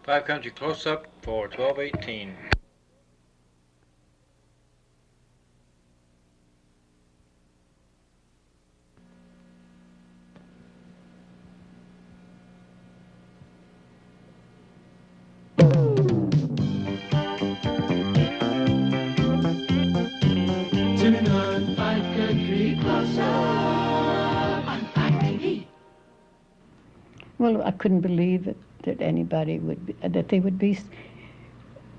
Five Country close-up for 12:18. Tune on Five Country close-up on 5 TV. Well, I couldn't believe that anybody would that they would be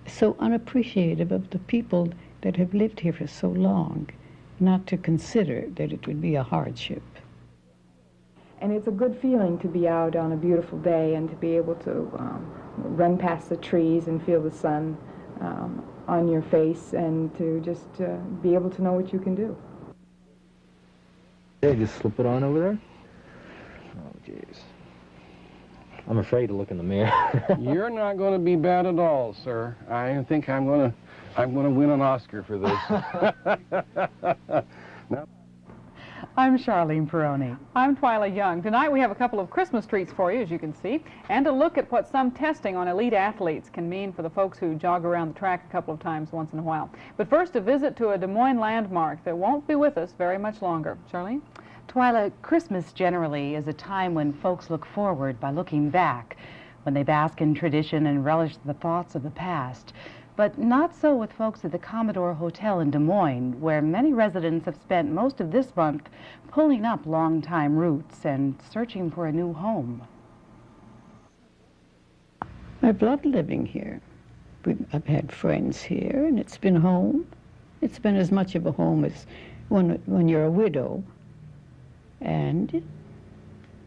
so unappreciative of the people that have lived here for so long, not to consider that it would be a hardship. And it's a good feeling to be out on a beautiful day and to be able to run past the trees and feel the sun on your face and to just be able to know what you can do. Hey, just slip it on over there? Oh, jeez. I'm afraid to look in the mirror. You're not going to be bad at all, sir. I think I'm going to win an Oscar for this. Now, I'm Charlene Peroni. I'm Twyla Young. Tonight we have a couple of Christmas treats for you, as you can see, and a look at what some testing on elite athletes can mean for the folks who jog around the track a couple of times once in a while. But first, a visit to a Des Moines landmark that won't be with us very much longer. Charlene? Twyla, Christmas generally is a time when folks look forward by looking back, when they bask in tradition and relish the thoughts of the past. But not so with folks at the Commodore Hotel in Des Moines, where many residents have spent most of this month pulling up long-time roots and searching for a new home. I've loved living here. I've had friends here, and it's been home. It's been as much of a home as when you're a widow. And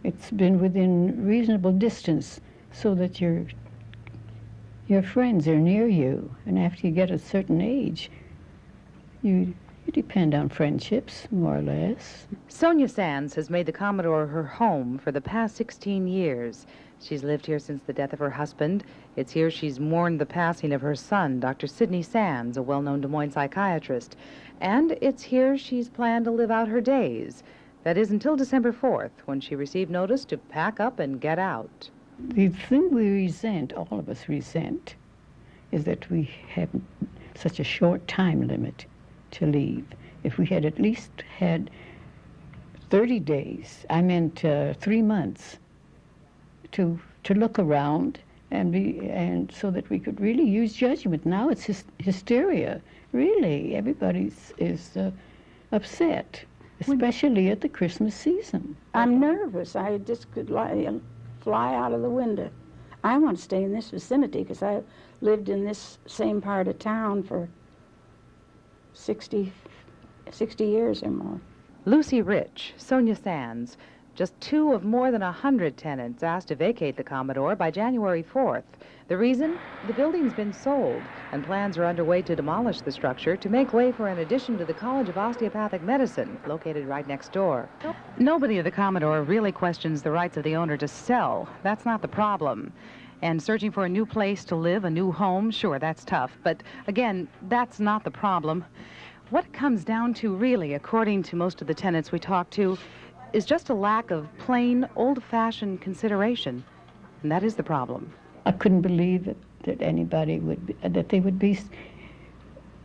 it's been within reasonable distance so that your friends are near you. And after you get a certain age, you depend on friendships, more or less. Sonia Sands has made the Commodore her home for the past 16 years. She's lived here since the death of her husband. It's here she's mourned the passing of her son, Dr. Sidney Sands, a well-known Des Moines psychiatrist. And it's here she's planned to live out her days. That is until December 4th, when she received notice to pack up and get out. The thing we resent, all of us resent, is that we have such a short time limit to leave. If we had at least had 30 days, I meant 3 months, to look around and so that we could really use judgment. Now it's hysteria. Really, everybody is upset, especially at the Christmas season. I'm nervous. I just could fly out of the window. I want to stay in this vicinity because I lived in this same part of town for 60 years or more. Lucy Rich, Sonia Sands, just 2 of more than 100 tenants asked to vacate the Commodore by January 4th. The reason? The building's been sold, and plans are underway to demolish the structure to make way for an addition to the College of Osteopathic Medicine, located right next door. Nobody at the Commodore really questions the rights of the owner to sell. That's not the problem. And searching for a new place to live, a new home, sure, that's tough. But again, that's not the problem. What it comes down to, really, according to most of the tenants we talked to, is just a lack of plain, old-fashioned consideration. And that is the problem. I couldn't believe that anybody that they would be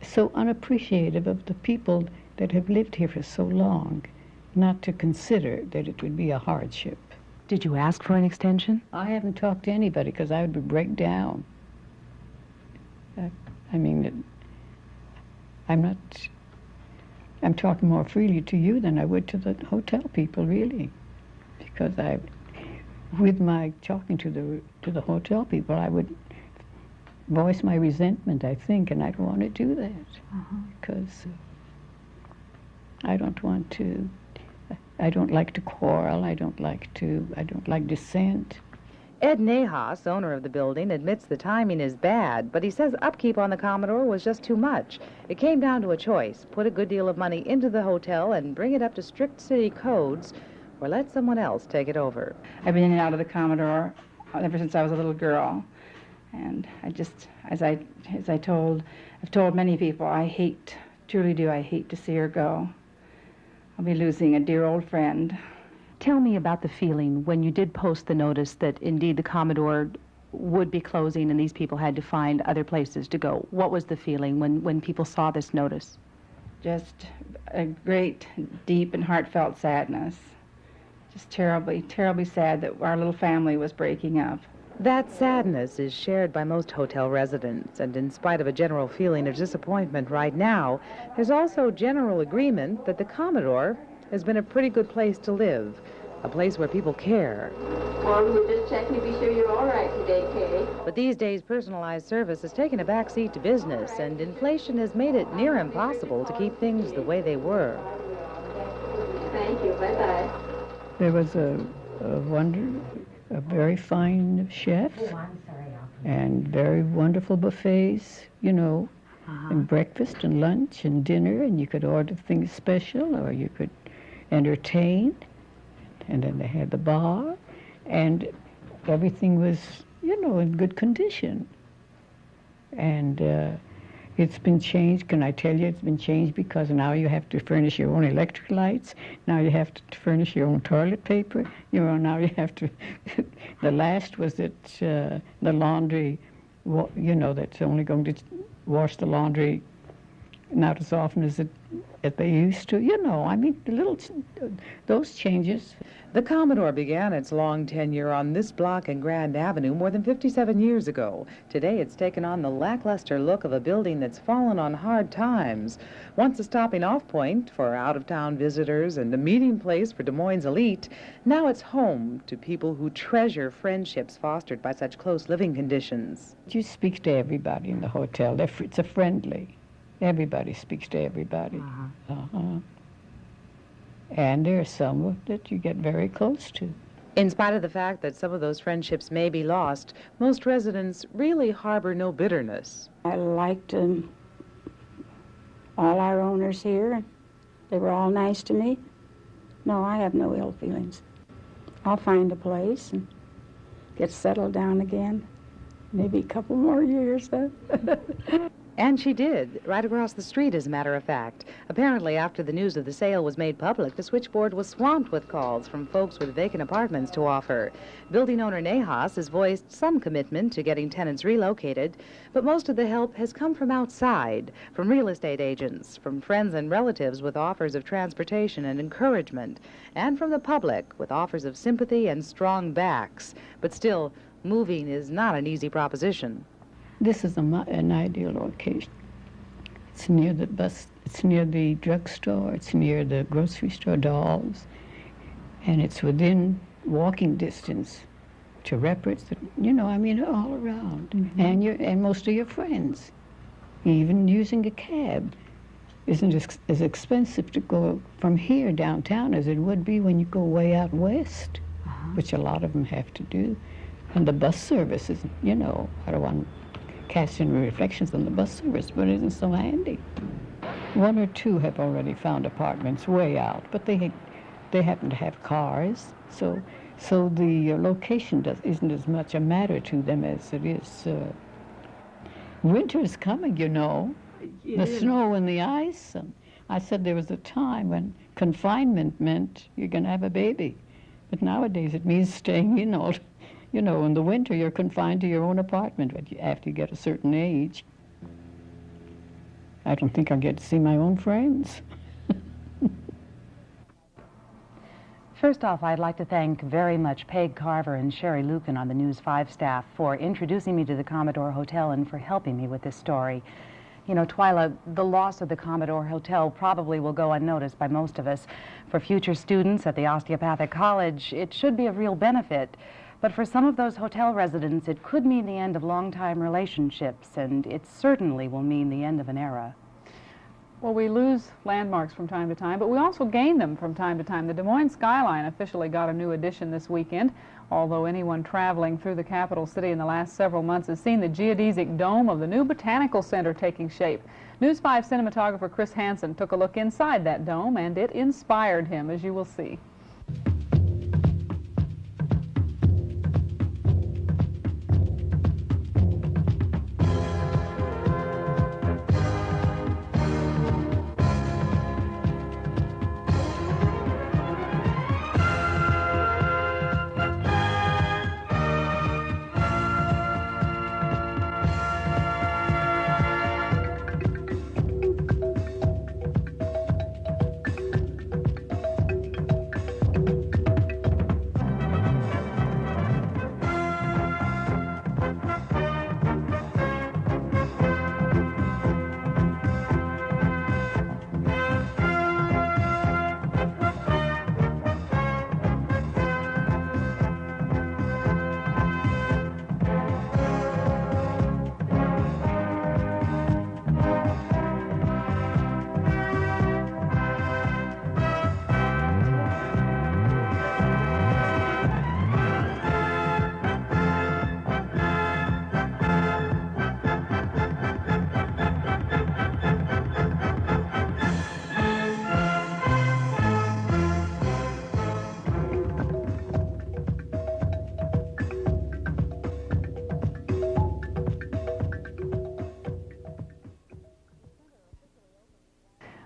so unappreciative of the people that have lived here for so long, not to consider that it would be a hardship. Did you ask for an extension? I haven't talked to anybody because I would break down. I'm talking more freely to you than I would to the hotel people, really, because with my talking to the hotel people, I would voice my resentment, I think, and I don't want to do that because I don't like to quarrel. I don't like dissent. Ed Nahas, owner of the building, admits the timing is bad, but he says upkeep on the Commodore was just too much. It came down to a choice: put a good deal of money into the hotel and bring it up to strict city codes, or let someone else take it over. I've been in and out of the Commodore ever since I was a little girl, and I've told many people, truly do, I hate to see her go. I'll be losing a dear old friend. Tell me about the feeling when you did post the notice that indeed the Commodore would be closing and these people had to find other places to go. What was the feeling when people saw this notice? Just a great, deep and heartfelt sadness. Just terribly, terribly sad that our little family was breaking up. That sadness is shared by most hotel residents, and in spite of a general feeling of disappointment right now, there's also general agreement that the Commodore has been a pretty good place to live, a place where people care. Well, we're just checking to be sure you're all right today, Kay. But these days, personalized service has taken a back seat to business, and inflation has made it near impossible to keep things the way they were. Thank you. Bye-bye. There was a very fine chef and very wonderful buffets, you know, and breakfast and lunch and dinner, and you could order things special or you could entertain. And then they had the bar, and everything was, you know, in good condition. And it's been changed. Can I tell you, it's been changed because now you have to furnish your own electric lights. Now you have to furnish your own toilet paper. You know, now you have to. The last was that the laundry, you know, that's only going to wash the laundry not as often as they used to. You know, I mean, those changes. The Commodore began its long tenure on this block in Grand Avenue more than 57 years ago. Today it's taken on the lackluster look of a building that's fallen on hard times. Once a stopping-off point for out-of-town visitors and a meeting place for Des Moines' elite, now it's home to people who treasure friendships fostered by such close living conditions. You speak to everybody in the hotel. It's a friendly. Everybody speaks to everybody. And there are some that you get very close to. In spite of the fact that some of those friendships may be lost, most residents really harbor no bitterness. I liked all our owners here. They were all nice to me. No, I have no ill feelings. I'll find a place and get settled down again. Maybe a couple more years, though. And she did, right across the street, as a matter of fact. Apparently, after the news of the sale was made public, the switchboard was swamped with calls from folks with vacant apartments to offer. Building owner Nahas has voiced some commitment to getting tenants relocated, but most of the help has come from outside, from real estate agents, from friends and relatives with offers of transportation and encouragement, and from the public with offers of sympathy and strong backs. But still, moving is not an easy proposition. This is an ideal location. It's near the bus, it's near the drugstore, it's near the grocery store, Dolls, and it's within walking distance to Reppert's, you know, I mean, all around. And most of your friends. Even using a cab isn't as expensive to go from here downtown as it would be when you go way out west, which a lot of them have to do. And the bus service is, you know, I don't want casting reflections on the bus service, but it isn't so handy. One or two have already found apartments way out, but they happen to have cars, so the location isn't as much a matter to them as it is. Winter is coming, you know. The snow and the ice. And I said there was a time when confinement meant you're going to have a baby, but nowadays it means staying in all. You know, in the winter, you're confined to your own apartment after you get a certain age. I don't think I'll get to see my own friends. First off, I'd like to thank very much Peg Carver and Sherry Lucan on the News 5 staff for introducing me to the Commodore Hotel and for helping me with this story. You know, Twyla, the loss of the Commodore Hotel probably will go unnoticed by most of us. For future students at the Osteopathic College, it should be of real benefit. But for some of those hotel residents, it could mean the end of long-time relationships, and it certainly will mean the end of an era. Well, we lose landmarks from time to time, but we also gain them from time to time. The Des Moines Skyline officially got a new addition this weekend, although anyone traveling through the capital city in the last several months has seen the geodesic dome of the new Botanical Center taking shape. News 5 cinematographer Chris Hansen took a look inside that dome, and it inspired him, as you will see.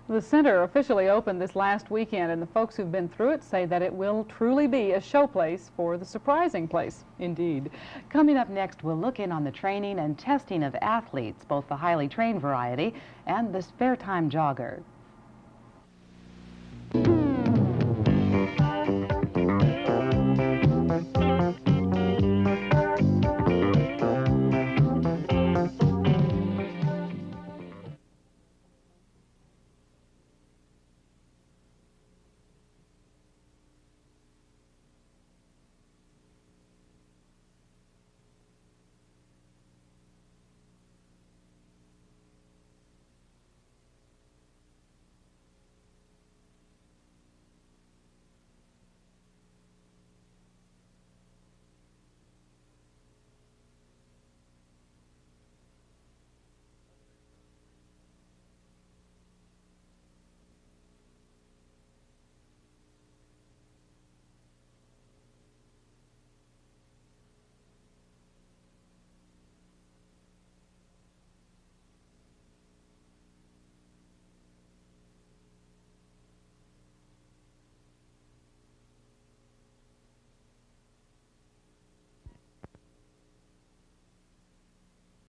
The center officially opened this last weekend, and the folks who've been through it say that it will truly be a showplace for the surprising place. Indeed. Coming up next, we'll look in on the training and testing of athletes, both the highly trained variety and the spare time jogger.